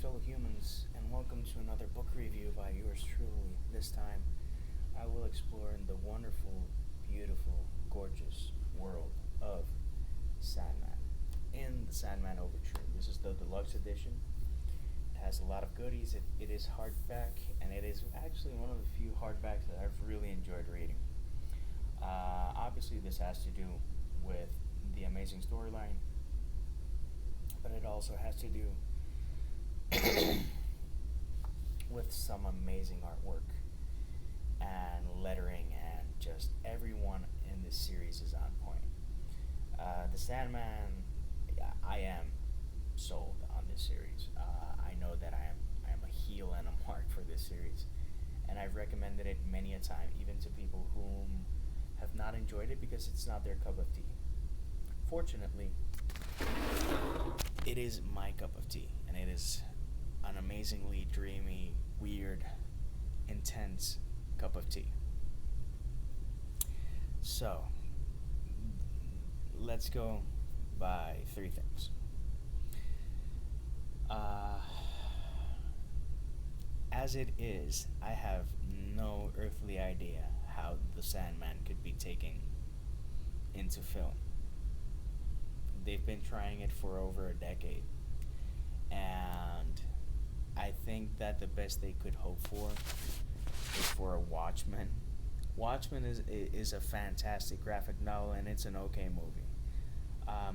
fellow humans, and welcome to another book review by yours truly. This time, I will explore in the wonderful, beautiful, gorgeous world of Sandman. In the Sandman Overture, this is the deluxe edition. It has a lot of goodies. It is hardback, and it is actually one of the few hardbacks that I've really enjoyed reading. Obviously, this has to do with the amazing storyline, but it also has to do with some amazing artwork and lettering, and just everyone in this series is on point. The Sandman, I am sold on this series. I know that I am a heel and a mark for this series, and I've recommended it many a time, even to people whom have not enjoyed it because it's not their cup of tea. Fortunately, it is my cup of tea, and it is an amazingly dreamy, weird, intense cup of tea. So, let's go by three things. As it is, I have no earthly idea how the Sandman could be taken into film. They've been trying it for over a decade, and I think that the best they could hope for is for a Watchmen. Watchmen is a fantastic graphic novel, and it's an okay movie.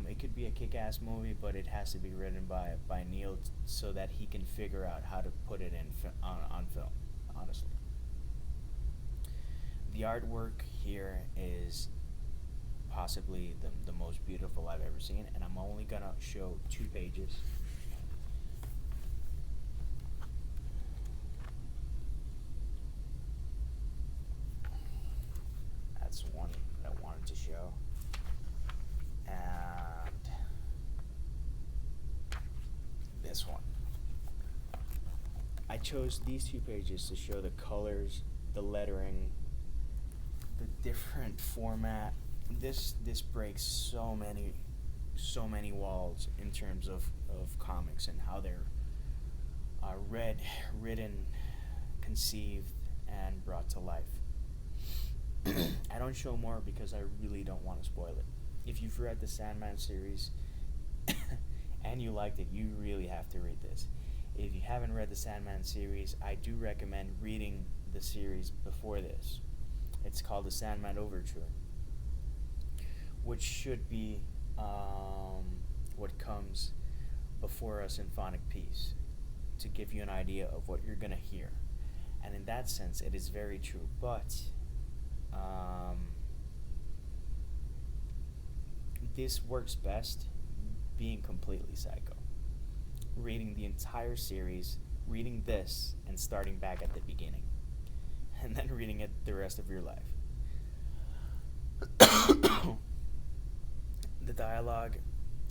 It could be a kick-ass movie, but it has to be written by Neil so that he can figure out how to put it on film, honestly. The artwork here is possibly the most beautiful I've ever seen, and I'm only gonna show 2 pages. That's one that I wanted to show. And this one. I chose these 2 pages to show the colors, the lettering, the different format. This breaks so many walls in terms of comics and how they're read, written, conceived, and brought to life. I don't show more because I really don't want to spoil it. If you've read the Sandman series and you liked it, you really have to read this. If you haven't read the Sandman series, I do recommend reading the series before this. It's called the Sandman Overture, which should be what comes before a symphonic piece, to give you an idea of what you're going to hear. And in that sense, it is very true. But this works best being completely psycho. Reading the entire series, reading this, and starting back at the beginning, and then reading it the rest of your life. The dialogue,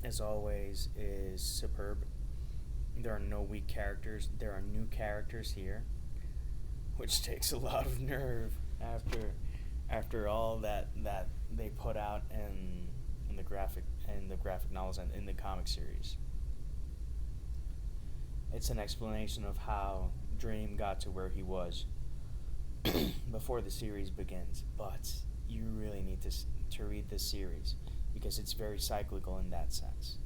as always, is superb. There are no weak characters. There are new characters here, which takes a lot of nerve after all that they put out in the graphic novels and in the comic series. It's an explanation of how Dream got to where he was before the series begins, but you really need to read this series because it's very cyclical in that sense.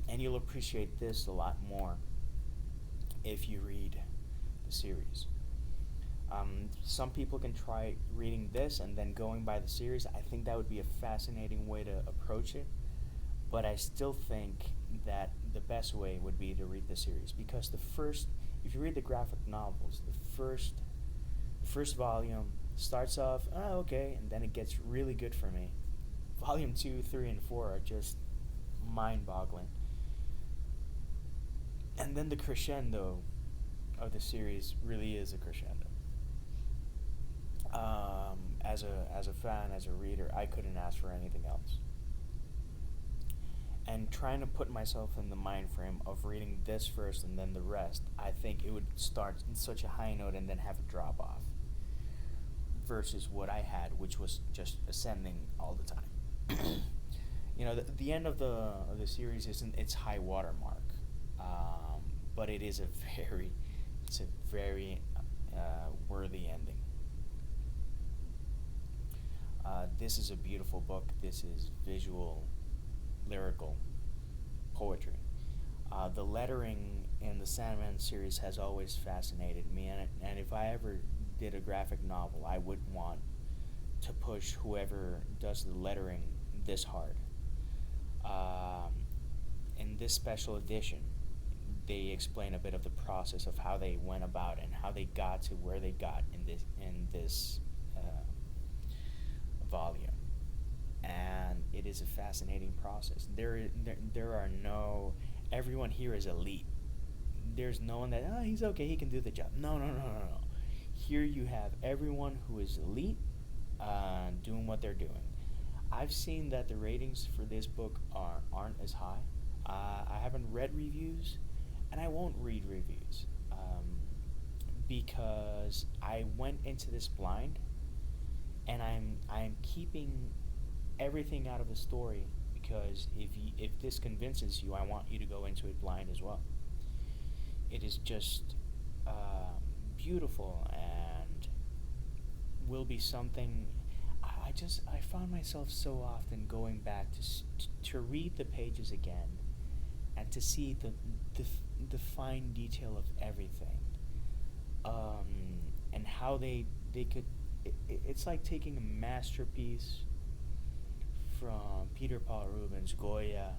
And you'll appreciate this a lot more if you read the series. Some people can try reading this and then going by the series. I think that would be a fascinating way to approach it, but I still think that the best way would be to read the series, because if you read the graphic novels, the first volume starts off okay, and then it gets really good for me. Volume 2, 3, and 4 are just mind-boggling, and then the crescendo of the series really is a crescendo. As a fan, as a reader, I couldn't ask for anything else. And trying to put myself in the mind frame of reading this first and then the rest, I think it would start in such a high note and then have a drop off, versus what I had, which was just ascending all the time. The end of the series isn't its high water mark. but it's a very worthy ending. This is a beautiful book. This is visual, lyrical poetry. The lettering in the Sandman series has always fascinated me, and if I ever did a graphic novel, I would want to push whoever does the lettering this hard. In this special edition, they explain a bit of the process of how they went about and how they got to where they got in this volume, and it is a fascinating process. There are no, everyone here is elite. There's no one that, oh, he's okay, he can do the job. No, no, no, no, no. Here you have everyone who is elite, doing what they're doing. I've seen that the ratings for this book aren't as high. I haven't read reviews, and I won't read reviews, because I went into this blind, and I'm keeping everything out of the story, because if this convinces you, I want you to go into it blind as well. It is just beautiful, and will be something. I found myself so often going back to read the pages again, and to see the fine detail of everything, and how they could. It's like taking a masterpiece from Peter Paul Rubens' Goya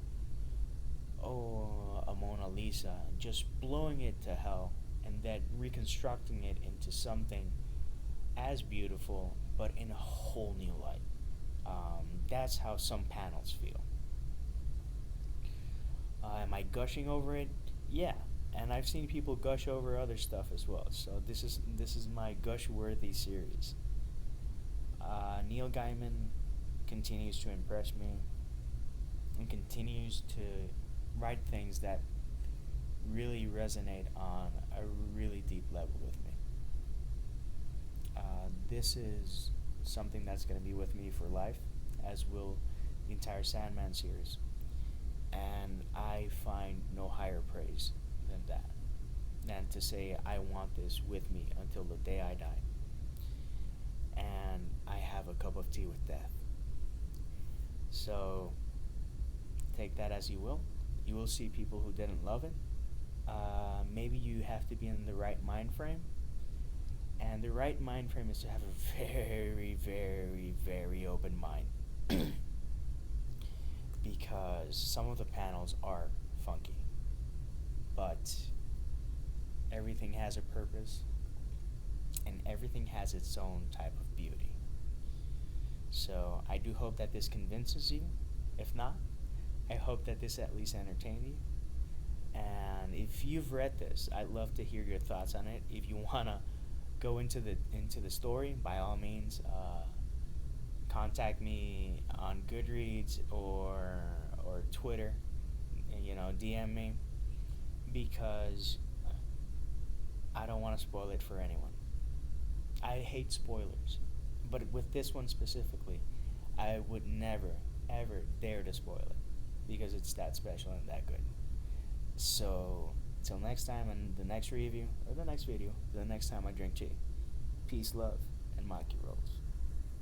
or a Mona Lisa, just blowing it to hell, and then reconstructing it into something as beautiful, but in a whole new light. That's how some panels feel. Am I gushing over it? Yeah, and I've seen people gush over other stuff as well. So this is my gush-worthy series. Neil Gaiman continues to impress me, and continues to write things that really resonate on a really deep level with me. This is something that's going to be with me for life, as will the entire Sandman series. And I find no higher praise than that, than to say I want this with me until the day I die. And I have a cup of tea with death. So take that as you will. You will see people who didn't love it. Maybe you have to be in the right mind frame. And the right mind frame is to have a very, very, very open mind. Because some of the panels are funky. But everything has a purpose, and everything has its own type of beauty. So I do hope that this convinces you. If not, I hope that this at least entertained you. And if you've read this, I'd love to hear your thoughts on it. If you wanna go into the story, by all means, contact me on Goodreads or Twitter. DM me, because I don't want to spoil it for anyone. I hate spoilers, but with this one specifically, I would never, ever dare to spoil it, because it's that special and that good. So, till next time, and the next review, or the next video, the next time I drink tea. Peace, love, and maki rolls.